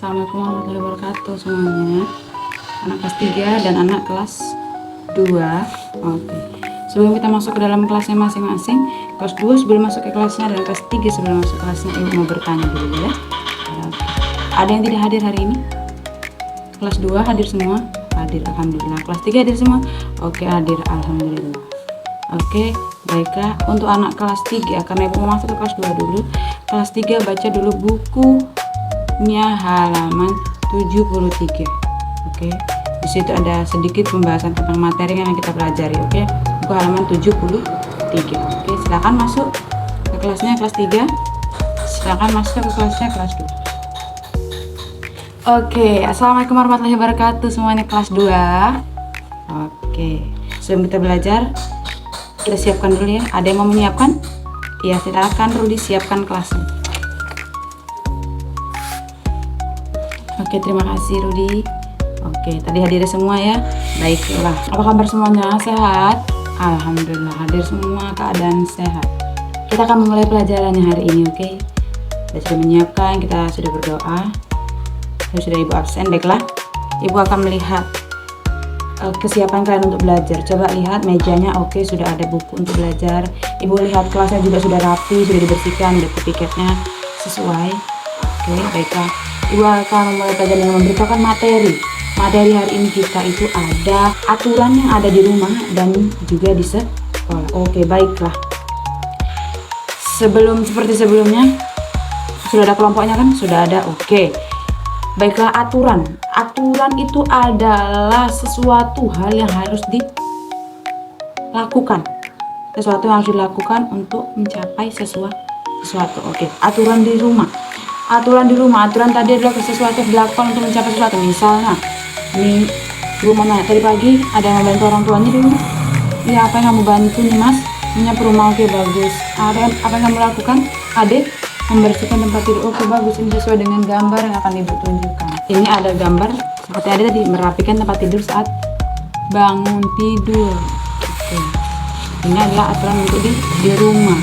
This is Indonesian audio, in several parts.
Assalamualaikum warahmatullahi wabarakatuh semuanya. Anak kelas 3 dan anak kelas 2. Oke. Sebelum kita masuk ke dalam kelasnya masing-masing, kelas 2 sebelum masuk ke kelasnya dan kelas 3 sebelum masuk ke kelasnya, ibu mau bertanya dulu ya. Oke. Ada yang tidak hadir hari ini? Kelas 2 hadir semua? Hadir, alhamdulillah. Kelas 3 hadir semua? Oke, hadir, alhamdulillah. Oke, baiklah. Untuk anak kelas 3, karena ibu mau masuk ke kelas 2 dulu. Kelas 3 baca dulu bukunya halaman 73. Oke. Di situ ada sedikit pembahasan tentang materi yang kita pelajari, oke. Buku halaman 73. Oke, silakan masuk ke kelasnya kelas 3. Silakan masuk ke kelasnya kelas 2. Oke, assalamualaikum warahmatullahi wabarakatuh semuanya kelas 2. Oke, sebelum kita belajar, kita siapkan dulu ya. Ada yang mau menyiapkan? Ya, silakan Rudi siapkan kelasnya. Oke, terima kasih Rudi. Oke, tadi hadir semua ya. Baiklah, apa kabar semuanya? Sehat? Alhamdulillah, hadir semua, keadaan sehat. Kita akan memulai pelajarannya hari ini, oke? Kita sudah menyiapkan, kita sudah berdoa. Sudah ibu absen, baiklah. Ibu akan melihat kesiapan kalian untuk belajar. Coba lihat mejanya, oke, sudah ada buku untuk belajar. Ibu lihat kelasnya juga sudah rapi, sudah dibersihkan, ada tiketnya sesuai. Oke, baiklah. Ibu akan memulai pelajaran dengan memberitahukan materi. Materi hari ini kita itu ada aturan yang ada di rumah dan juga di sekolah. Oke, baiklah. Seperti sebelumnya, sudah ada kelompoknya kan? Sudah ada, oke. Baiklah, aturan. Aturan itu adalah sesuatu hal yang harus dilakukan. Sesuatu yang harus dilakukan untuk mencapai sesuatu. Oke, aturan di rumah. Aturan di rumah. Aturan tadi adalah sesuatu yang dilakukan untuk mencapai sesuatu. Misalnya, nih, rumah nanya tadi pagi ada yang membantu orang tuanya di rumah. Iya, apa yang kamu bantu nih mas? Menyapu rumah, oke bagus. Ada apa yang kamu lakukan? Adik? Membersihkan tempat tidur. Oke bagus, ini sesuai dengan gambar yang akan ibu tunjukkan. Ini ada gambar seperti ada tadi, merapikan tempat tidur saat bangun tidur. Oke. Ini adalah aturan untuk di rumah.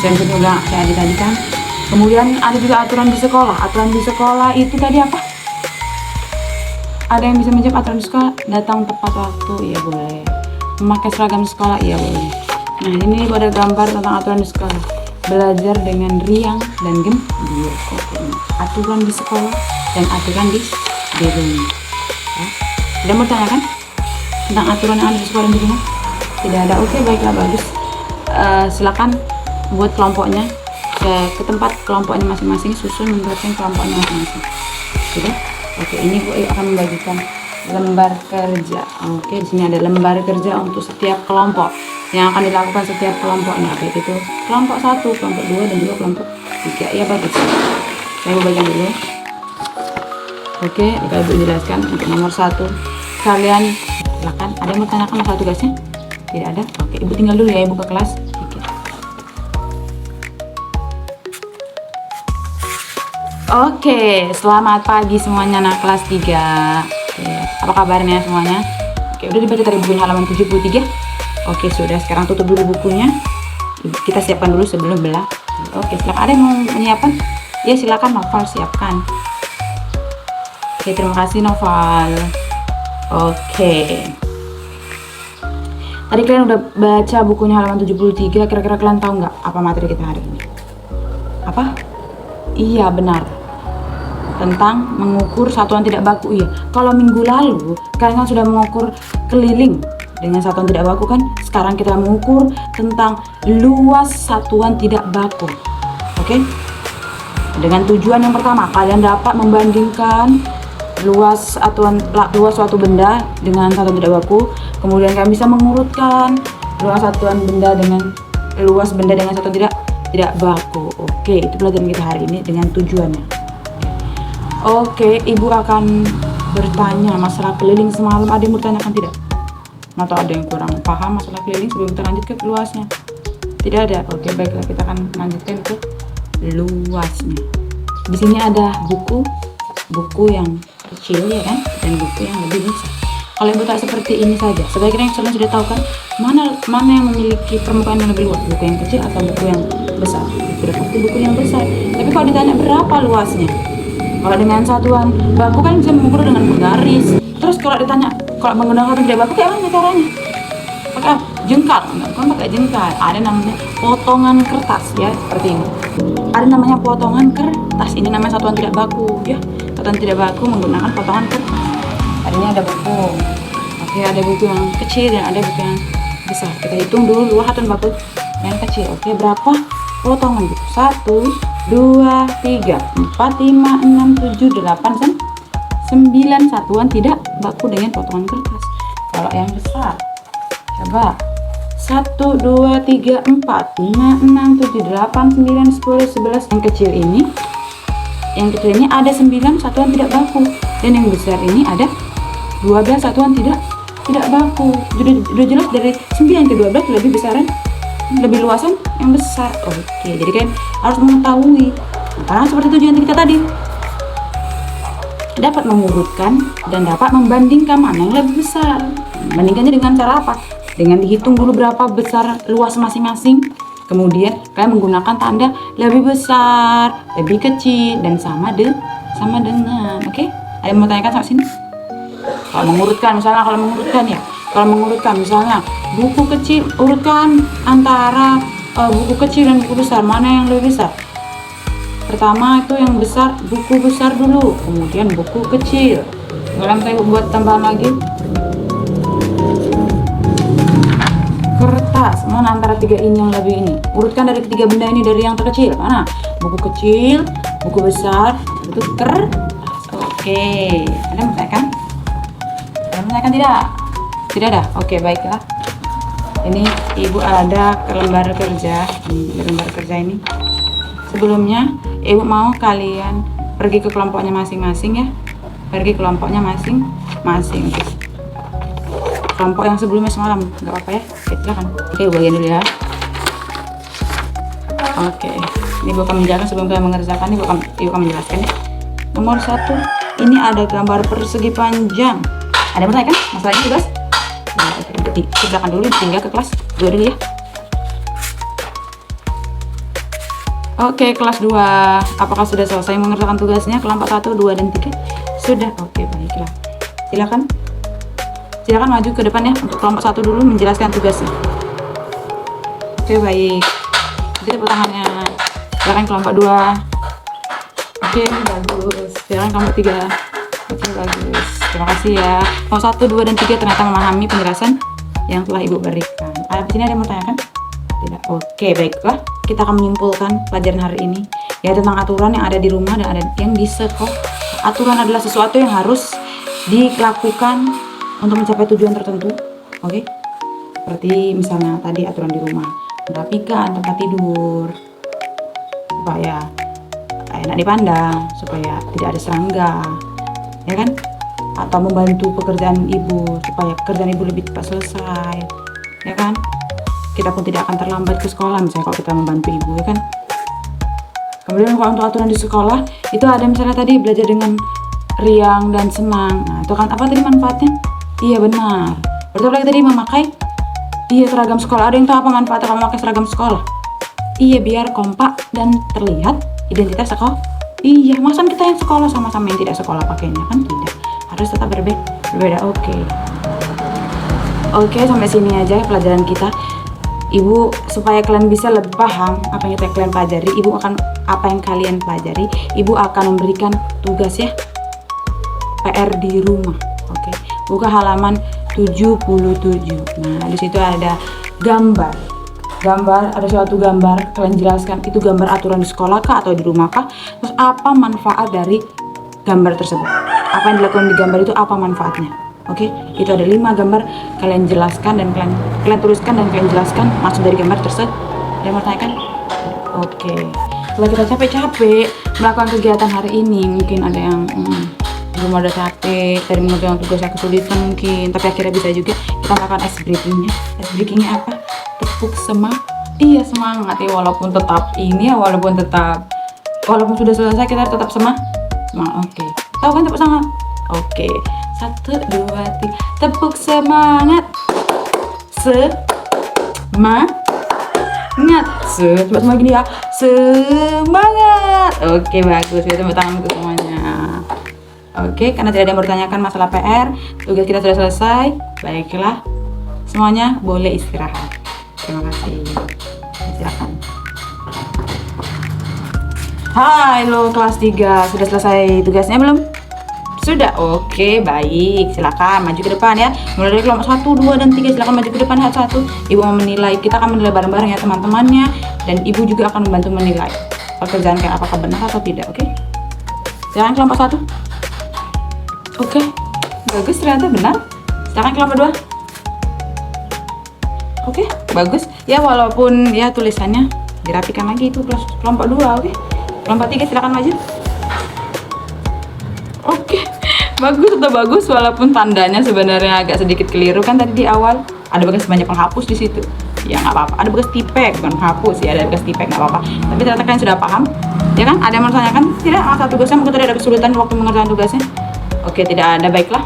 Saya juga kayak tadi kan. Kemudian ada juga aturan di sekolah. Aturan di sekolah itu tadi apa? Ada yang bisa menjawab aturan di sekolah? Datang tepat waktu, iya boleh. Memakai seragam sekolah, iya boleh. Nah ini ada gambar tentang aturan di sekolah. Belajar dengan riang dan gembira. Oke, aturan di sekolah dan aturan di rumah. Ya. Ada mau tanya kan tentang aturan yang ada di sekolah dan di rumah? Tidak ada. Oke, baiklah, bagus. Silakan buat kelompoknya ke tempat kelompoknya masing-masing, susun membuatkan kelompoknya masing-masing. Sudah? Oke, ini Bu akan membagikan lembar kerja. Oke, di sini ada lembar kerja untuk setiap kelompok yang akan dilakukan setiap kelompoknya, baik itu kelompok 1, kelompok 2 dan juga kelompok 3. Ya bagus. Saya mau bagian dulu. Oke, akan ibu jelaskan untuk nomor 1. Kalian silakan. Ada yang mau tanyakan masalah tugasnya? Tidak ada. Oke, ibu tinggal dulu ya, ibu ke kelas 3. Oke, selamat pagi semuanya anak kelas 3. Oke, apa kabarnya semuanya? Oke, udah dibaca tadi bukunya halaman 73. Oke, sudah. Sekarang tutup dulu bukunya. Kita siapkan dulu sebelum belah. Oke, silakan. Ada yang mau menyiapkan? Ya, silakan Noval siapkan. Oke, terima kasih Noval. Oke. Tadi kalian udah baca bukunya halaman 73. Kira-kira kalian tahu nggak apa materi kita hari ini? Apa? Iya, benar. Tentang mengukur satuan tidak baku. Iya, kalau minggu lalu kalian kan sudah mengukur keliling dengan satuan tidak baku kan. Sekarang kita mengukur tentang luas satuan tidak baku. Oke, dengan tujuan yang pertama, kalian dapat membandingkan luas suatu benda dengan satuan tidak baku. Kemudian kalian bisa mengurutkan luas satuan benda dengan luas benda dengan satuan tidak baku. Oke, itu pelajaran kita hari ini dengan tujuannya. Oke, ibu akan bertanya masalah keliling semalam. Ada yang bertanyakan tidak? Atau ada yang kurang paham masalah keliling sebelum kita lanjut ke luasnya? Tidak ada. Oke, baiklah, kita akan lanjutkan ke luasnya. Di sini ada buku yang kecil ya kan, dan buku yang lebih besar. Kalau ibu tak seperti ini saja, sebaiknya kalian sudah tahu kan mana yang memiliki permukaan yang lebih luas, buku yang kecil atau buku yang besar. Sudah pasti buku yang besar. Tapi kalau ditanya berapa luasnya, Kalau dengan satuan baku kan bisa mengukur dengan penggaris. Terus kalau ditanya kalau menggunakan satuan tidak baku kayak mana caranya? Pakai jengkal, enggak kan pakai jengkal. Ada namanya potongan kertas ya, seperti ini. Ada namanya potongan kertas. Ini namanya satuan tidak baku ya. Satuan tidak baku menggunakan potongan kertas. Tadinya ada buku. Oke, ada buku yang kecil dan ada buku yang besar. Kita hitung dulu dua satuan baku yang kecil. Oke, berapa potongan buku? 1, 2, 3, 4, 5, 6, 7, 8, 9 satuan tidak baku dengan potongan kertas. Kalau yang besar, coba 1, 2, 3, 4, 5, 6, 7, 8, 9, 10, 11. Yang kecil ini ada 9 satuan tidak baku, dan yang besar ini ada 12 satuan tidak baku. Sudah jelas dari 9 ke 12 lebih besaran, lebih luasan yang besar. Oke, jadi kan harus mengetahui. Karena seperti tujuan kita tadi, dapat mengurutkan dan dapat membandingkan mana yang lebih besar. Bandingkannya dengan cara apa? Dengan dihitung dulu berapa besar luas masing-masing. Kemudian kalian menggunakan tanda lebih besar, lebih kecil, dan sama dengan. Oke? Ada yang mau tanyakan soal sini? Kalau mengurutkan misalnya buku kecil, urutkan antara buku kecil dan buku besar, mana yang lebih besar? Pertama itu yang besar, buku besar dulu, kemudian buku kecil. Sekarang saya buat tambahan lagi. Kertas, mana antara tiga ini yang lebih ini? Urutkan dari ketiga benda ini dari yang terkecil. Mana? Buku kecil, buku besar, itu kertas. Oke, ada yang menanyakan? Ada yang menanyakan tidak? Tidak ada? Oke, baiklah. Ini ibu ada lembar kerja. Lembar kerja ini. Sebelumnya, ibu mau kalian pergi ke kelompoknya masing-masing ya. Pergi kelompoknya masing-masing. Kelompok yang sebelumnya semalam, nggak apa-apa ya. Oke, silakan. Oke, bagian dulu ya. Oke, ini ibu akan menjelaskan sebelum kalian mengerjakan. Ibu akan menjelaskan ya. Nomor 1, ini ada gambar persegi panjang. Ada yang bertanya kan? Masalahnya tugas? Nah, oke, silakan dulu hingga ke kelas 2 dulu ya. Oke, kelas 2. Apakah sudah selesai mengerjakan tugasnya? Kelompok 1, 2, dan 3? Sudah. Oke, baiklah. Silakan maju ke depan ya untuk kelompok 1 dulu menjelaskan tugasnya. Oke, baik. Jadi tepuk tangannya. Silakan kelompok 2. Oke, bagus. Silakan kelompok 3. Oke, bagus. Terima kasih ya. Kelompok 1, 2, dan 3 ternyata memahami penjelasan yang telah ibu berikan. Di sini ada yang mau tanyakan? Tidak. Oke, baiklah. Kita akan menyimpulkan pelajaran hari ini ya tentang aturan yang ada di rumah dan ada yang di sekolah. Aturan adalah sesuatu yang harus dilakukan untuk mencapai tujuan tertentu. Oke? Seperti misalnya tadi aturan di rumah, merapikan tempat tidur supaya enak dipandang, supaya tidak ada serangga, ya kan? Atau membantu pekerjaan ibu supaya pekerjaan ibu lebih cepat selesai, ya kan? Kita pun tidak akan terlambat ke sekolah misalnya kalau kita membantu ibu, ya kan? Kemudian kalau untuk aturan di sekolah itu ada misalnya tadi belajar dengan riang dan senang. Nah, itu kan apa tadi manfaatnya? Iya, benar. Betul lagi tadi memakai seragam sekolah. Ada yang tahu apa manfaatnya kalau memakai seragam sekolah? Iya, biar kompak dan terlihat identitas sekolah. Iya, masa kita yang sekolah sama-sama yang tidak sekolah pakainya? Kan tidak. Harus tetap berbeda. Oke, sampai sini aja pelajaran kita. Ibu, supaya kalian bisa lebih paham apa yang kalian pelajari, apa yang kalian pelajari, ibu akan memberikan tugas ya, PR di rumah. Oke, buka halaman 77. Nah, di situ ada gambar, ada suatu gambar. Kalian jelaskan itu gambar aturan di sekolah kah atau di rumah kah? Terus apa manfaat dari gambar tersebut? Apa yang dilakukan di gambar itu, apa manfaatnya? Oke, itu ada 5 gambar. Kalian jelaskan dan kalian tuliskan dan kalian jelaskan maksud dari gambar tersebut. Ada yang mau tanyakan? Oke, setelah kita capek-capek melakukan kegiatan hari ini, mungkin ada yang belum ada capek dari mengerjakan tugasnya kesulitan mungkin, tapi akhirnya bisa juga kita melakukan ice breakingnya. Ice breakingnya apa? Tepuk semangat. Iya, semangat ya, walaupun sudah selesai kita tetap semangat. Oke, tahu kan tepuk semangat? Oke, 1, 2, 3, tepuk semangat. Coba semua gini ya, semangat. Oke, bagus ya, tepuk tangan untuk semuanya. Nah, oke, karena tidak ada yang bertanyakan masalah PR, tugas kita sudah selesai. Baiklah, semuanya boleh istirahat. Terima kasih. Silakan. Halo kelas 3, sudah selesai tugasnya belum? Sudah, oke, baik. Silakan maju ke depan ya. Mulai dari kelompok 1, 2, dan 3, silakan maju ke depan satu. Ibu mau menilai, kita akan menilai bareng-bareng ya teman-temannya. Dan ibu juga akan membantu menilai pekerjaan kalian apakah benar atau tidak, oke? Silakan kelompok 1. Oke, bagus, ternyata benar. Silakan kelompok 2. Oke, bagus. Ya walaupun ya tulisannya dirapikan lagi itu kelompok 2, oke. Kelompok 3 silakan maju. Oke, bagus atau bagus walaupun tandanya sebenarnya agak sedikit keliru kan tadi di awal. Ada bekas banyak penghapus di situ. Ya nggak apa-apa. Ada bekas tipek bukan penghapus ya, ada bekas tipek nggak apa-apa. Tapi ternyata kalian sudah paham, ya kan? Ada yang mempertanyakan tidak masa tugasnya mungkin tidak ada kesulitan waktu mengerjakan tugasnya? Oke, tidak ada, baiklah.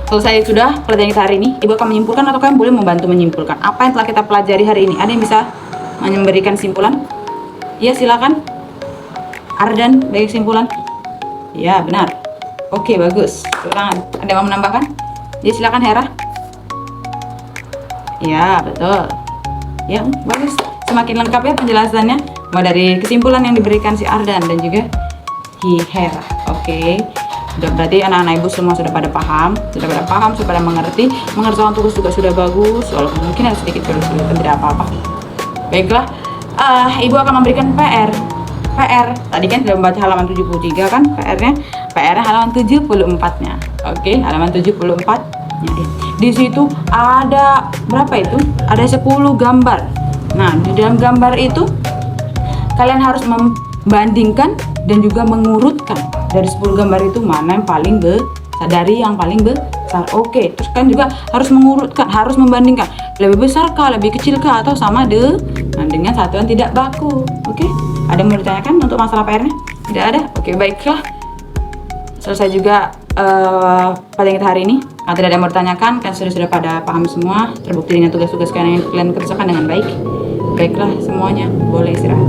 Selesai sudah pelajaran kita hari ini. Ibu akan menyimpulkan atau kalian boleh membantu menyimpulkan apa yang telah kita pelajari hari ini. Ada yang bisa memberikan simpulan? Ya silakan. Ardan, bagi kesimpulan. Ya, benar. Oke, bagus. Silakan. Ada yang mau menambahkan? Ya, silakan Hera. Ya, betul. Ya, bagus. Semakin lengkap ya penjelasannya. Mulai dari kesimpulan yang diberikan si Ardan dan juga Hera. Oke. Sudah, berarti anak-anak ibu semua sudah pada paham, sudah pada mengerti. Mengerjakan tugas juga sudah bagus, walaupun mungkin ada sedikit kesulitan, tidak apa-apa. Baiklah, ibu akan memberikan PR. Tadi kan sudah membaca halaman 73 kan PR-nya halaman 74-nya. Oke, halaman 74-nya. Di situ ada berapa itu? Ada 10 gambar. Nah, di dalam gambar itu kalian harus membandingkan dan juga mengurutkan dari 10 gambar itu mana yang paling besar dari yang paling besar. Oke, terus kan juga harus mengurutkan, harus membandingkan lebih besar kah, lebih kecil kah, atau sama dengan satuan tidak baku. Oke, ada yang mau ditanyakan untuk masalah PR-nya? Tidak ada? Oke, baiklah. Selesai juga pelajaran kita hari ini. Kalau tidak ada yang mau ditanyakan, kalian sudah pada paham semua, terbukti dengan tugas-tugas kalian yang kalian kerjakan dengan baik. Baiklah, semuanya boleh istirahat.